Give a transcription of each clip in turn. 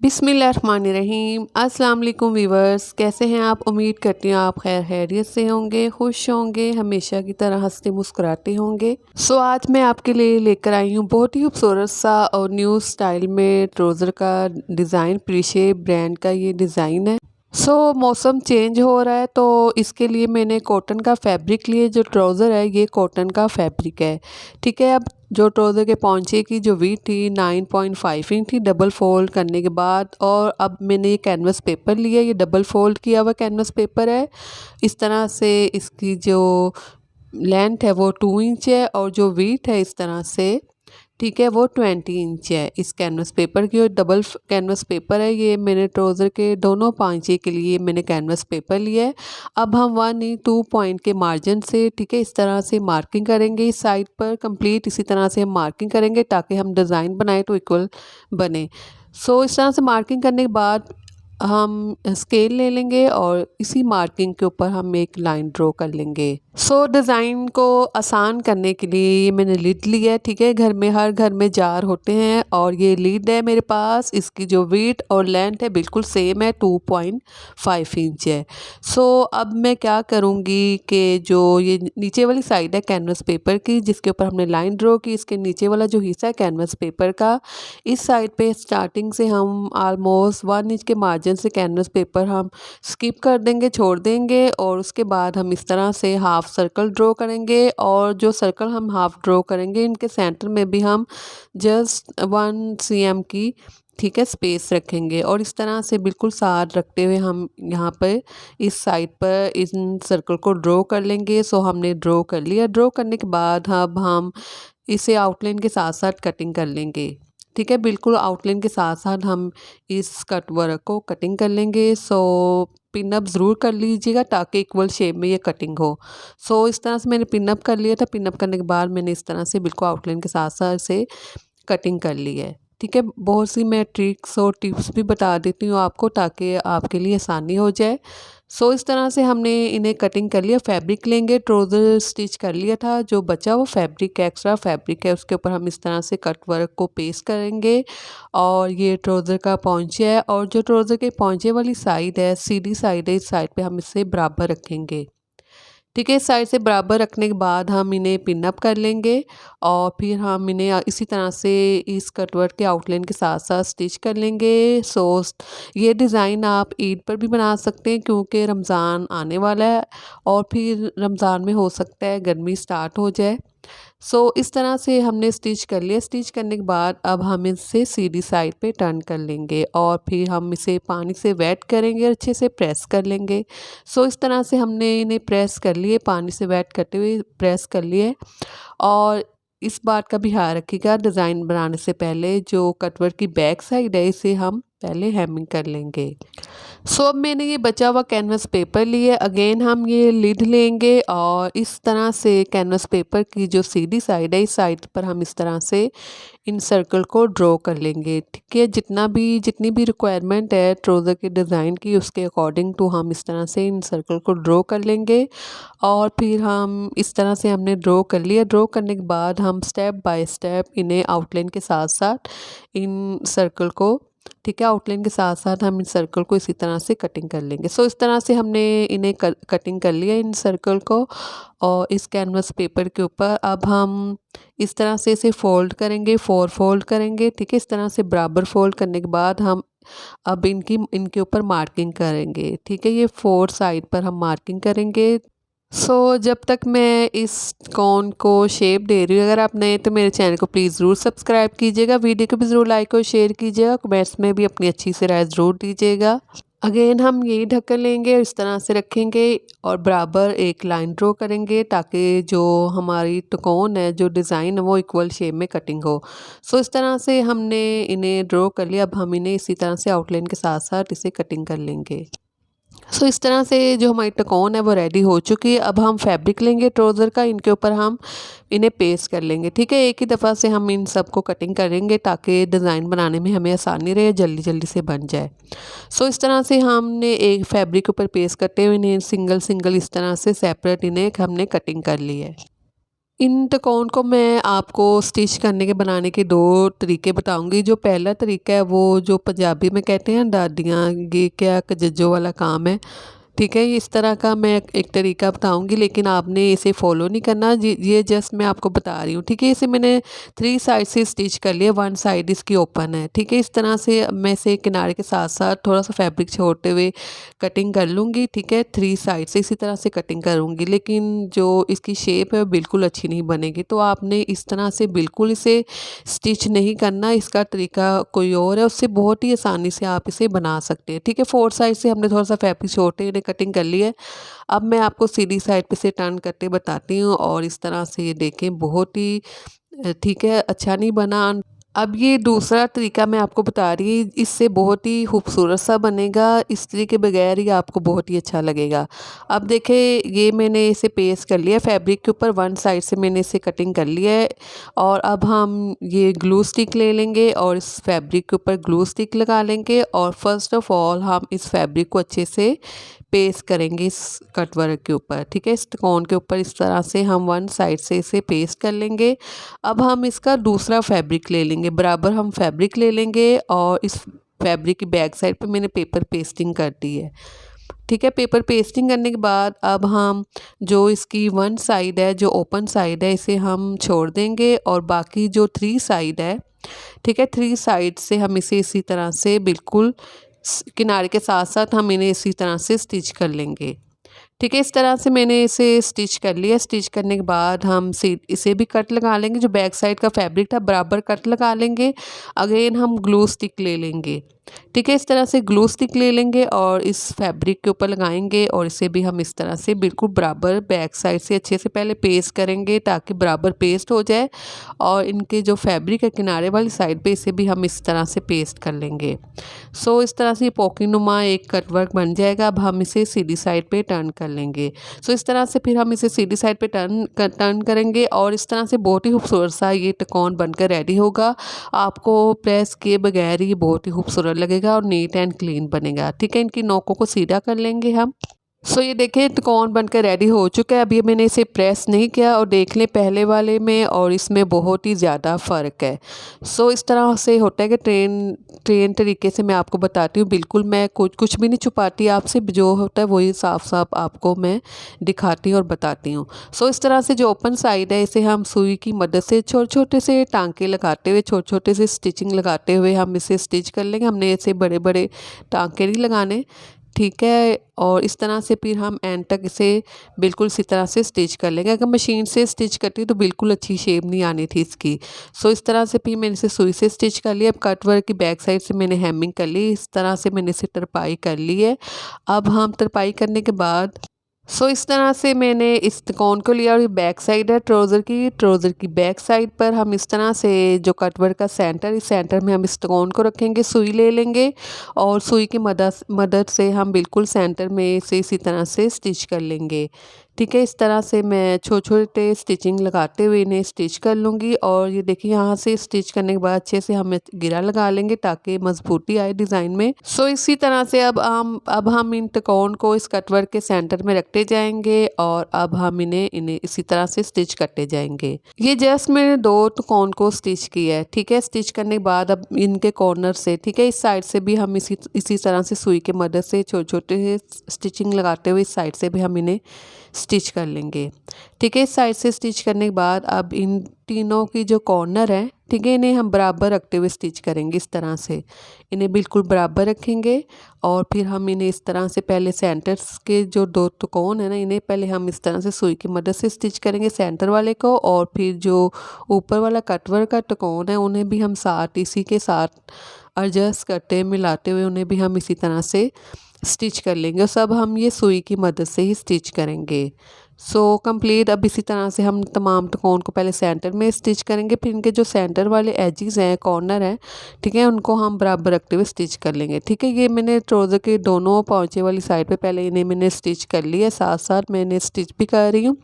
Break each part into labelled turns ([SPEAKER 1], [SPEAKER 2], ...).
[SPEAKER 1] बिस्मिल्लाहिर्रहमानिर्रहीम। अस्सलाम वालेकुम वीवर्स, कैसे हैं आप? उम्मीद करती हूँ आप खैर खैरियत से होंगे, खुश होंगे, हमेशा की तरह हंसते मुस्कुराते होंगे। आज मैं आपके लिए लेकर आई हूँ बहुत ही खूबसूरत सा और न्यू स्टाइल में ट्राउज़र का डिज़ाइन। प्रीशे ब्रांड का ये डिज़ाइन है। मौसम चेंज हो रहा है तो इसके लिए मैंने कॉटन का फैब्रिक लिए। जो ट्राउज़र है ये कॉटन का फैब्रिक है, ठीक है। अब जो ट्राउज़र के पौंचे की जो वीथ थी 9.5 इंच थी, डबल फोल्ड करने के बाद। और अब मैंने ये कैनवस पेपर लिया, ये डबल फोल्ड किया हुआ कैनवस पेपर है। इस तरह से इसकी जो लेंथ है वो 2 इंच है और जो वीथ है इस तरह से, ठीक है, वो 20 इंच है। इस कैनवस पेपर की और डबल कैनवस पेपर है ये। मैंने ट्राउज़र के दोनों पांचे के लिए मैंने कैनवस पेपर लिया है। अब हम 1-2 पॉइंट के मार्जिन से, ठीक है, इस तरह से मार्किंग करेंगे इस साइड पर कंप्लीट। इसी तरह से हम मार्किंग करेंगे ताकि हम डिज़ाइन बनाए तो इक्वल बने। इस तरह से मार्किंग करने के बाद हम स्केल ले लेंगे और इसी मार्किंग के ऊपर हम एक लाइन ड्रॉ कर लेंगे। डिज़ाइन को आसान करने के लिए ये मैंने लीड लिया है, ठीक है। हर घर में जार होते हैं और ये लीड है मेरे पास। इसकी जो वेट और लेंथ है बिल्कुल सेम है, 2.5 इंच है। अब मैं क्या करूँगी कि जो ये नीचे वाली साइड है कैनवस पेपर की जिसके ऊपर हमने लाइन ड्रॉ की, इसके नीचे वाला जो हिस्सा है कैनवस पेपर का, इस साइड पे स्टार्टिंग से हम ऑलमोस्ट 1 इंच के मार्जिन से कैनवस पेपर हम स्किप कर देंगे, छोड़ देंगे। और उसके बाद हम इस तरह से हाफ सर्कल ड्रॉ करेंगे और जो सर्कल हम हाफ ड्रॉ करेंगे इनके सेंटर में भी हम जस्ट 1 cm की, ठीक है, स्पेस रखेंगे। और इस तरह से बिल्कुल साथ रखते हुए हम यहाँ पर इस साइड पर इन सर्कल को ड्रॉ कर लेंगे। हमने ड्रॉ कर लिया। ड्रॉ करने के बाद अब हम इसे आउटलाइन के साथ साथ कटिंग कर लेंगे, ठीक है। बिल्कुल आउटलाइन के साथ साथ हम इस कट वर्क को कटिंग कर लेंगे। पिन अप ज़रूर कर लीजिएगा ताकि इक्वल शेप में ये कटिंग हो। इस तरह से मैंने पिन अप कर लिया था। पिन अप करने के बाद मैंने इस तरह से बिल्कुल आउटलाइन के साथ साथ से कटिंग कर ली है, ठीक है। बहुत सी मैं ट्रिक्स और टिप्स भी बता देती हूँ आपको ताकि आपके लिए आसानी हो जाए। इस तरह से हमने इन्हें कटिंग कर लिया। फैब्रिक लेंगे, ट्राउज़र स्टिच कर लिया था, जो बचा वो फैब्रिक एक्स्ट्रा फैब्रिक है उसके ऊपर हम इस तरह से कट वर्क को पेस्ट करेंगे। और ये ट्राउज़र का पौंचे है और जो ट्राउज़र के पौंचे वाली साइड है, सीधी साइड है, इस साइड पे हम इसे बराबर रखेंगे, ठीक है। इस साइड से बराबर रखने के बाद हम इन्हें पिन अप कर लेंगे और फिर हम इन्हें इसी तरह से इस कटवर्क के आउटलाइन के साथ साथ स्टिच कर लेंगे। ये डिज़ाइन आप ईद पर भी बना सकते हैं क्योंकि रमज़ान आने वाला है और फिर रमज़ान में हो सकता है गर्मी स्टार्ट हो जाए। इस तरह से हमने स्टिच कर लिया। स्टिच करने के बाद अब हम इसे सीधी साइड पे टर्न कर लेंगे और फिर हम इसे पानी से वेट करेंगे और अच्छे से प्रेस कर लेंगे। इस तरह से हमने इन्हें प्रेस कर लिए, पानी से वेट करते हुए प्रेस कर लिए। और इस बात का भी ध्यान रखिएगा, डिज़ाइन बनाने से पहले जो कटवर्क की बैक साइड है इसे हम पहले हेमिंग कर लेंगे। अब मैंने ये बचा हुआ कैनवस पेपर लिए। अगेन हम ये लिड लेंगे और इस तरह से कैनवस पेपर की जो सीधी साइड है इस साइड पर हम इस तरह से इन सर्कल को ड्रॉ कर लेंगे, ठीक है। जितनी भी रिक्वायरमेंट है ट्राउज़र के डिज़ाइन की उसके अकॉर्डिंग टू हम इस तरह से इन सर्कल को ड्रॉ कर लेंगे। और फिर हम इस तरह से हमने ड्रॉ कर लिया। ड्रॉ करने के बाद हम स्टेप बाय स्टेप इन्हें आउटलाइन के साथ साथ इन सर्कल को, ठीक है, आउटलाइन के साथ साथ हम इन सर्कल को इसी तरह से कटिंग कर लेंगे। इस तरह से हमने इन्हें कटिंग कर लिया इन सर्कल को और इस कैनवस पेपर के ऊपर अब हम इस तरह से इसे फोल्ड करेंगे, 4 फोल्ड करेंगे, ठीक है। इस तरह से बराबर फोल्ड करने के बाद हम अब इनके ऊपर मार्किंग करेंगे, ठीक है। ये 4 साइड पर हम मार्किंग करेंगे। जब तक मैं इस कॉन को शेप दे रही हूँ, अगर आप नए तो मेरे चैनल को प्लीज़ ज़रूर सब्सक्राइब कीजिएगा, वीडियो को भी ज़रूर लाइक और शेयर कीजिएगा, कमेंट्स में भी अपनी अच्छी से राय ज़रूर दीजिएगा। अगेन हम यही ढक्कन लेंगे और इस तरह से रखेंगे और बराबर एक लाइन ड्रॉ करेंगे ताकि जो हमारी टकोन है, जो डिज़ाइन है वो इक्वल शेप में कटिंग हो। इस तरह से हमने इन्हें ड्रॉ कर लिया। अब हम इन्हें इसी तरह से आउटलाइन के साथ साथ इसे कटिंग कर लेंगे। इस तरह से जो हमारी टकोन है वो रेडी हो चुकी है। अब हम फैब्रिक लेंगे ट्राउज़र का, इनके ऊपर हम इन्हें पेस्ट कर लेंगे, ठीक है। एक ही दफ़ा से हम इन सब को कटिंग करेंगे ताकि डिज़ाइन बनाने में हमें आसानी रहे, जल्दी जल्दी से बन जाए। इस तरह से हमने एक फैब्रिक के ऊपर पेस्ट करते हुए इन्हें सिंगल सिंगल इस तरह से सेपरेट इन्हें हमने कटिंग कर ली है। इन तकोन को मैं आपको स्टिच करने के बनाने के 2 तरीके बताऊंगी। जो पहला तरीका है वो जो पंजाबी में कहते हैं दादियाँ, ये क्या कजज्जो वाला काम है, ठीक है। इस तरह का मैं एक तरीका बताऊंगी, लेकिन आपने इसे फॉलो नहीं करना। ये जस्ट मैं आपको बता रही हूँ, ठीक है। इसे मैंने 3 साइड से स्टिच कर लिया, 1 साइड इसकी ओपन है, ठीक है। इस तरह से मैं इसे किनारे के साथ साथ थोड़ा सा फैब्रिक छोड़ते हुए कटिंग कर लूँगी, ठीक है। 3 साइड से इसी तरह से कटिंग करूँगी, लेकिन जो इसकी शेप है बिल्कुल अच्छी नहीं बनेगी। तो आपने इस तरह से बिल्कुल इसे स्टिच नहीं करना, इसका तरीका कोई और है, उससे बहुत ही आसानी से आप इसे बना सकते हैं, ठीक है। 4 साइड से हमने थोड़ा सा फैब्रिक छोटे कटिंग कर ली है। अब मैं आपको सीधी साइड पे से टर्न करके बताती हूँ, और इस तरह से ये देखें बहुत ही ठीक है, अच्छा नहीं बना। अब ये दूसरा तरीका मैं आपको बता रही हूँ, इससे बहुत ही खूबसूरत सा बनेगा, इस्त्री के बगैर ही आपको बहुत ही अच्छा लगेगा। अब देखें, ये मैंने इसे पेस्ट कर लिया फैब्रिक के ऊपर, 1 साइड से मैंने इसे कटिंग कर लिया है। और अब हम ये ग्लू स्टिक ले लेंगे और इस फैब्रिक के ऊपर ग्लू स्टिक लगा लेंगे, और फर्स्ट ऑफ ऑल हम इस फैब्रिक को अच्छे से पेस्ट करेंगे इस कट वर्क के ऊपर, ठीक है। इस कोन के ऊपर इस तरह से हम 1 साइड से इसे पेस्ट कर लेंगे। अब हम इसका दूसरा फैब्रिक ले लेंगे, बराबर हम फैब्रिक ले लेंगे, और इस फैब्रिक की बैक साइड पे मैंने पेपर पेस्टिंग कर दी है, ठीक है। पेपर पेस्टिंग करने के बाद अब हम जो इसकी 1 साइड है, जो ओपन साइड है, इसे हम छोड़ देंगे, और बाकी जो 3 साइड है, ठीक है, 3 साइड से हम इसे इसी तरह से बिल्कुल किनारे के साथ साथ हम इन्हें इसी तरह से स्टिच कर लेंगे, ठीक है। इस तरह से मैंने इसे स्टिच कर लिया। स्टिच करने के बाद हम इसे भी कट लगा लेंगे, जो बैक साइड का फैब्रिक था बराबर कट लगा लेंगे। अगेन हम ग्लू स्टिक ले लेंगे, ठीक है। इस तरह से ग्लू स्टिक ले लेंगे और इस फैब्रिक के ऊपर लगाएंगे, और इसे भी हम इस तरह से बिल्कुल बराबर बैक साइड से अच्छे से पहले पेस्ट करेंगे, ताकि बराबर पेस्ट हो जाए। और इनके जो फैब्रिक है किनारे वाली साइड पे, इसे भी हम इस तरह से पेस्ट कर लेंगे। सो इस तरह से पॉकेट नुमा एक कट वर्क बन जाएगा। अब हम इसे सीधी साइड पे टर्न कर लेंगे। सो इस तरह से फिर हम इसे सीधी साइड पे टर्न करेंगे, और इस तरह से बहुत ही खूबसूरत सा ये टिकोन बनकर रेडी होगा। आपको प्रेस किए बगैर ही बहुत ही खूबसूरत लगेगा और नीट एंड क्लीन बनेगा, ठीक है। इनकी नोकों को सीधा कर लेंगे हम। सो ये देखिए तिकोन बनकर रेडी हो चुका है। अब ये मैंने इसे प्रेस नहीं किया, और देख लें पहले वाले में और इसमें बहुत ही ज़्यादा फ़र्क है। सो इस तरह से होता है कि ट्रेन तरीके से मैं आपको बताती हूँ, बिल्कुल मैं कुछ भी नहीं छुपाती आपसे, जो होता है वही साफ साफ आपको मैं दिखाती हूँ और बताती हूँ। सो इस तरह से जो ओपन साइड है, इसे हम सुई की मदद से छोटे छोटे से टांके लगाते हुए, छोटे छोटे से स्टिचिंग लगाते हुए हम इसे स्टिच कर लेंगे। हमने ऐसे बड़े बड़े टांके नहीं लगाने, ठीक है। और इस तरह से फिर हम एंड तक इसे बिल्कुल इसी तरह से स्टिच कर लेंगे। अगर मशीन से स्टिच करती तो बिल्कुल अच्छी शेप नहीं आनी थी इसकी। सो इस तरह से फिर मैंने इसे सुई से स्टिच कर लिया। अब कट वर्क की बैक साइड से मैंने हेमिंग कर ली, इस तरह से मैंने इसे तरपाई कर ली है। अब हम तरपाई करने के बाद इस तरह से मैंने इस तिकोन को लिया, और ये बैक साइड है ट्राउज़र की बैक साइड पर हम इस तरह से जो कटवर्क का सेंटर, इस सेंटर में हम इस तिकोन को रखेंगे, सुई ले लेंगे, और सुई की मदद से हम बिल्कुल सेंटर में इसे इसी तरह से स्टिच कर लेंगे, ठीक है। इस तरह से मैं छोटे छोटे स्टिचिंग लगाते हुए इन्हें स्टिच कर लूँगी। और ये देखिए, यहाँ से स्टिच करने के बाद अच्छे से हम गिरा लगा लेंगे ताकि मजबूती आए डिज़ाइन में। इसी तरह से अब हम इन तिकोन को इस कटवर्क के सेंटर में रखते जाएंगे, और अब हम इन्हें इसी तरह से स्टिच करते जाएंगे। ये जस्ट मैंने 2 तिकोन को स्टिच किया है, ठीक है। स्टिच करने के बाद अब इनके कॉर्नर से, ठीक है, इस साइड से भी हम इसी तरह से सुई की मदद से छोटे छोटे स्टिचिंग लगाते हुए इस साइड से भी हम इन्हें स्टिच कर लेंगे, ठीक है। इस साइड से स्टिच करने के बाद अब इन तीनों की जो कॉर्नर है, ठीक है, इन्हें हम बराबर रखते हुए स्टिच करेंगे। इस तरह से इन्हें बिल्कुल बराबर रखेंगे, और फिर हम इन्हें इस तरह से पहले सेंटर्स के जो 2 तिकोन है ना, इन्हें पहले हम इस तरह से सुई की मदद से स्टिच करेंगे सेंटर वाले को, और फिर जो ऊपर वाला कटवर्क का तिकोन है उन्हें भी हम साथ इसी के साथ एडजस्ट करते मिलाते हुए उन्हें भी हम इसी तरह से स्टिच कर लेंगे। और सब हम ये सुई की मदद से ही स्टिच करेंगे। कंप्लीट अब इसी तरह से हम तमाम तिकोन को पहले सेंटर में स्टिच करेंगे, फिर इनके जो सेंटर वाले एजेस हैं, कॉर्नर हैं, ठीक है, उनको हम बराबर रखते हुए स्टिच कर लेंगे, ठीक है। ये मैंने ट्राउज़र के दोनों पहुँचे वाली साइड पे पहले इन्हें मैंने स्टिच कर लिया, साथ साथ मैंने स्टिच भी कर रही हूँ।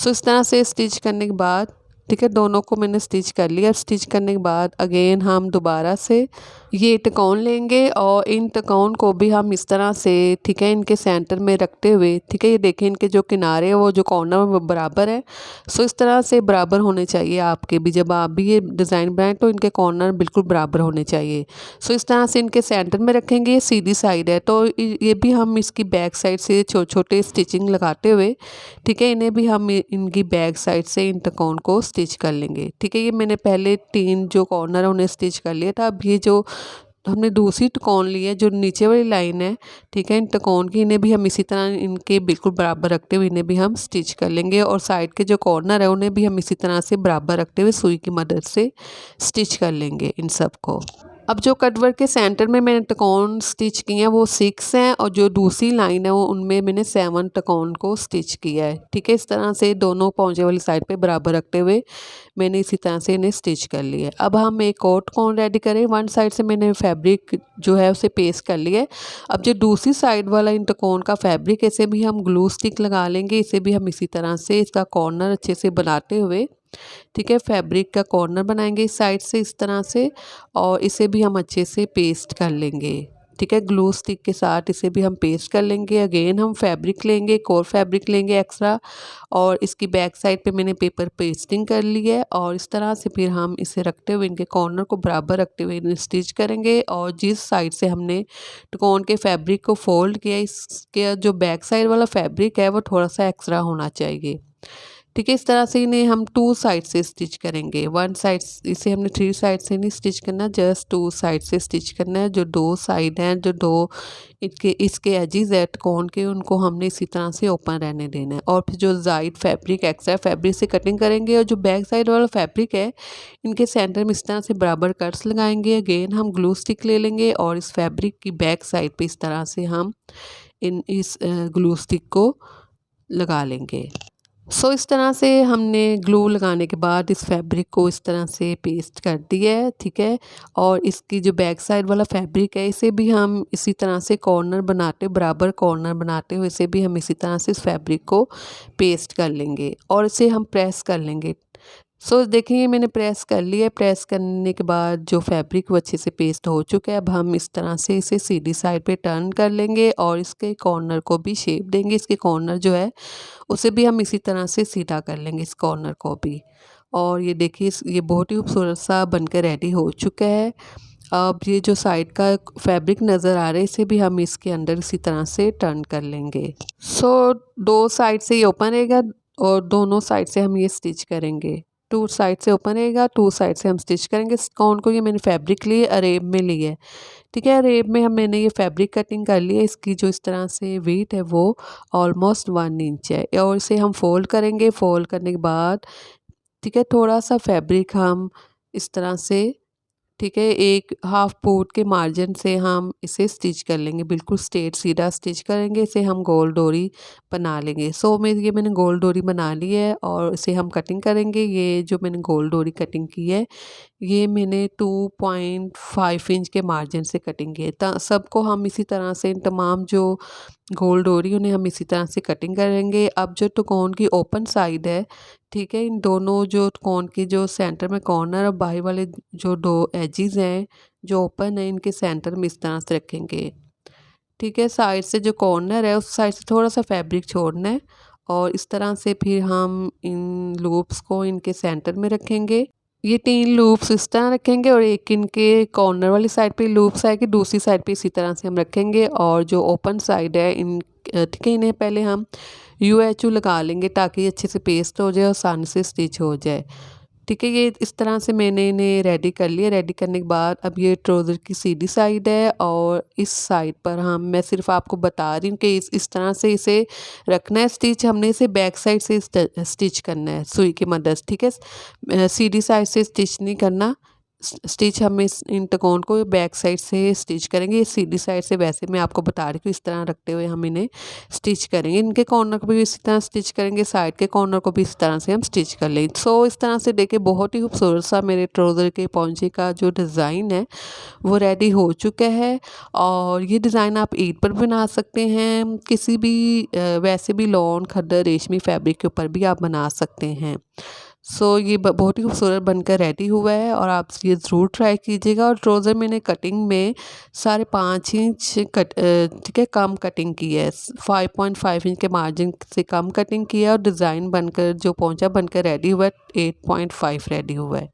[SPEAKER 1] इस तरह से स्टिच करने के बाद, ठीक है, दोनों को मैंने स्टिच कर लिया। स्टिच करने के बाद अगेन हम दोबारा से ये टकोन लेंगे और इन टकोन को भी हम इस तरह से, ठीक है, इनके सेंटर में रखते हुए, ठीक है, ये देखें इनके जो किनारे हैं वो जो कॉर्नर वो बराबर है। सो इस तरह से बराबर होने चाहिए आपके भी, जब आप भी ये डिज़ाइन बनाएं तो इनके कॉर्नर बिल्कुल बराबर होने चाहिए। सो इस तरह से इनके सेंटर में रखेंगे। ये सीधी साइड है तो ये भी हम इसकी बैक साइड से छोटे छोटे स्टिचिंग लगाते हुए, ठीक है, इन्हें भी हम इनकी बैक साइड से इन टकोन को स्टिच कर लेंगे। ठीक है, ये मैंने पहले 3 जो कॉर्नर है उन्हें स्टिच कर लिया था। अब ये जो हमने दूसरी टकोन ली है जो नीचे वाली लाइन है, ठीक है, इन टकोन की इन्हें भी हम इसी तरह इनके बिल्कुल बराबर रखते हुए इन्हें भी हम स्टिच कर लेंगे और साइड के जो कॉर्नर है उन्हें भी हम इसी तरह से बराबर रखते हुए सुई की मदद से स्टिच कर लेंगे इन सब को। अब जो कटवर्क के सेंटर में मैंने टकोन स्टिच किए हैं वो 6 हैं और जो दूसरी लाइन है वो उनमें मैंने 7 टकोन को स्टिच किया है। ठीक है, इस तरह से दोनों पौंचे वाली साइड पे बराबर रखते हुए मैंने इसी तरह से इन्हें स्टिच कर लिया है। अब हम एक और टकोन रेडी करें। वन साइड से मैंने फैब्रिक जो है उसे पेस्ट कर लिया है। अब जो दूसरी साइड वाला इन टकोन का फैब्रिक, इसे भी हम ग्लू स्टिक लगा लेंगे। इसे भी हम इसी तरह से इसका कॉर्नर अच्छे से बनाते हुए, ठीक है, फैब्रिक का कॉर्नर बनाएंगे इस साइड से इस तरह से और इसे भी हम अच्छे से पेस्ट कर लेंगे। ठीक है, ग्लू स्टिक के साथ इसे भी हम पेस्ट कर लेंगे। अगेन हम फैब्रिक लेंगे, एक और फैब्रिक लेंगे एक्स्ट्रा और इसकी बैक साइड पे मैंने पेपर पेस्टिंग कर ली है और इस तरह से फिर हम इसे रखते हुए इनके कॉर्नर को बराबर रखते हुए इन्हें स्टिच करेंगे और जिस साइड से हमने टकोन के फैब्रिक को फोल्ड किया, इसके जो बैक साइड वाला फैब्रिक है वो थोड़ा सा एक्स्ट्रा होना चाहिए। ठीक है, इस तरह से इन्हें हम 2 साइड से स्टिच करेंगे। 1 साइड, इसे हमने 3 साइड से नहीं स्टिच करना, जस्ट 2 साइड से स्टिच करना है। जो 2 साइड हैं, जो 2 इसके एजिस है टकोन के, उनको हमने इसी तरह से ओपन रहने देना है और फिर जो जायद फैब्रिक एक्स्ट्रा फैब्रिक से कटिंग करेंगे और जो बैक साइड वाला फैब्रिक है इनके सेंटर में इस तरह से बराबर कट्स लगाएंगे। अगेन हम ग्लू स्टिक ले लेंगे और इस फैब्रिक की बैक साइड पे इस तरह से हम इस ग्लू स्टिक को लगा लेंगे। सो इस तरह से हमने ग्लू लगाने के बाद इस फैब्रिक को इस तरह से पेस्ट कर दिया है। ठीक है, और इसकी जो बैक साइड वाला फैब्रिक है इसे भी हम इसी तरह से कॉर्नर बनाते, बराबर कॉर्नर बनाते हुए इसे भी हम इसी तरह से इस फैब्रिक को पेस्ट कर लेंगे और इसे हम प्रेस कर लेंगे। सो देखिए मैंने प्रेस कर लिया है। प्रेस करने के बाद जो फैब्रिक वो अच्छे से पेस्ट हो चुका है। अब हम इस तरह से इसे सीधी साइड पे टर्न कर लेंगे और इसके कॉर्नर को भी शेप देंगे। इसके कॉर्नर जो है उसे भी हम इसी तरह से सीधा कर लेंगे, इस कॉर्नर को भी। और ये देखिए ये बहुत ही खूबसूरत सा बनकर रेडी हो चुका है। अब ये जो साइड का फैब्रिक नज़र आ रहा है इसे भी हम इसके अंदर इसी तरह से टर्न कर लेंगे। सो 2 साइड से ये ओपन रहेगा और दोनों साइड से हम ये स्टिच करेंगे। 2 साइड से ओपन रहेगा, 2 साइड से हम स्टिच करेंगे। इस कौन को ये मैंने फैब्रिक लिए अरेब में ली है। ठीक है, अरेब में मैंने ये फैब्रिक कटिंग कर ली है। इसकी जो इस तरह से वेट है वो ऑलमोस्ट 1 इंच है और इसे हम फोल्ड करेंगे। फोल्ड करने के बाद, ठीक है, थोड़ा सा फैब्रिक हम इस तरह से, ठीक है, एक हाफ फुट के मार्जिन से हम इसे स्टिच कर लेंगे। बिल्कुल स्ट्रेट सीधा स्टिच करेंगे। इसे हम गोल डोरी बना लेंगे। सो मैंने गोल डोरी बना ली है और इसे हम कटिंग करेंगे। ये जो मैंने गोल डोरी कटिंग की है ये मैंने 2.5 इंच के मार्जिन से कटिंग की है। सबको हम इसी तरह से इन तमाम जो गोल डोरी उन्हें हम इसी तरह से कटिंग करेंगे। अब जो टकोन की ओपन साइड है, ठीक है, इन दोनों जो टकोन की जो सेंटर में कॉर्नर और बाहर वाले जो 2 एजिस हैं जो ओपन है इनके सेंटर में इस तरह से रखेंगे। ठीक है, साइड से जो कॉर्नर है उस साइड से थोड़ा सा फैब्रिक छोड़ना है और इस तरह से फिर हम इन लूप्स को इनके सेंटर में रखेंगे। ये 3 लूप्स इस तरह रखेंगे और एक इनके कॉर्नर वाली साइड पे लूप्स आएगी, दूसरी साइड पे इसी तरह से हम रखेंगे। और जो ओपन साइड है इन, ठीक है, इन्हें पहले हम UHU लगा लेंगे ताकि अच्छे से पेस्ट हो जाए और आसानी से स्टिच हो जाए। ठीक है, ये इस तरह से मैंने इन्हें रेडी कर लिया। रेडी करने के बाद अब ये ट्राउज़र की सीधी साइड है और इस साइड पर मैं सिर्फ आपको बता रही हूँ कि इस तरह से इसे रखना है स्टिच। हमने इसे बैक साइड से स्टिच करना है सुई की मदद। ठीक है, सीधी साइड से स्टिच नहीं करना। स्टिच हम इन टकोन को बैक साइड से स्टिच करेंगे। ये सीधी साइड से वैसे मैं आपको बता रही हूँ इस तरह रखते हुए हम इन्हें स्टिच करेंगे। इनके कॉर्नर को भी इसी तरह स्टिच करेंगे, साइड के कॉर्नर को भी इस तरह से हम स्टिच कर लेंगे। सो इस तरह से देखिए बहुत ही खूबसूरत सा मेरे ट्राउज़र के पौंचे का जो डिज़ाइन है वो रेडी हो चुका है। और ये डिज़ाइन आप ईद पर बना सकते हैं, किसी भी वैसे भी लॉन खद्दर रेशमी फैब्रिक के ऊपर भी आप बना सकते हैं। ये बहुत ही खूबसूरत बनकर रेडी हुआ है और आप ये ज़रूर ट्राई कीजिएगा। और ट्राउज़र मैंने कटिंग में 5.5 इंच ठीक है कम कटिंग की है, 5.5 इंच के मार्जिन से कम कटिंग की है और डिज़ाइन बनकर जो पोंचा बनकर रेडी हुआ है 8.5 रेडी हुआ है।